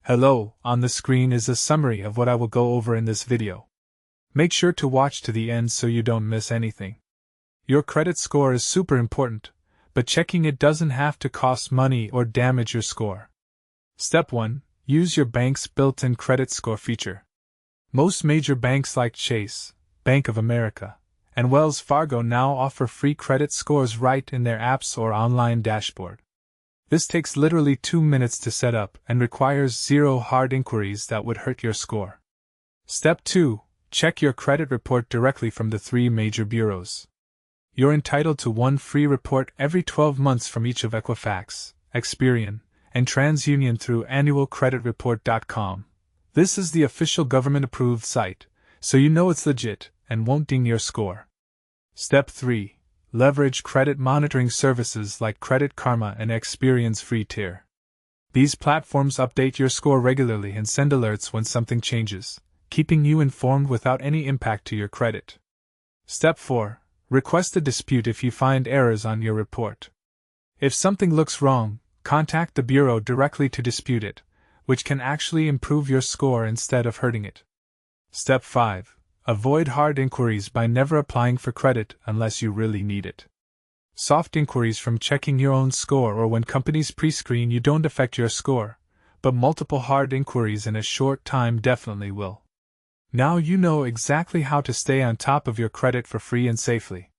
Hello, on the screen is a summary of what I will go over in this video. Make sure to watch to the end so you don't miss anything. Your credit score is super important, but checking it doesn't have to cost money or damage your score. Step 1. Use your bank's built-in credit score feature. Most major banks like Chase, Bank of America, and Wells Fargo now offer free credit scores right in their apps or online dashboard. This takes literally 2 minutes to set up and requires zero hard inquiries that would hurt your score. Step 2. Check your credit report directly from the 3 major bureaus. You're entitled to one free report every 12 months from each of Equifax, Experian, and TransUnion through annualcreditreport.com. This is the official government-approved site, so you know it's legit and won't ding your score. Step 3. Leverage credit monitoring services like Credit Karma and Experian's free tier. These platforms update your score regularly and send alerts when something changes, keeping you informed without any impact to your credit. Step 4. Request a dispute if you find errors on your report. If something looks wrong, contact the bureau directly to dispute it, which can actually improve your score instead of hurting it. Step 5. Avoid hard inquiries by never applying for credit unless you really need it. Soft inquiries from checking your own score or when companies pre-screen you don't affect your score, but multiple hard inquiries in a short time definitely will. Now you know exactly how to stay on top of your credit for free and safely.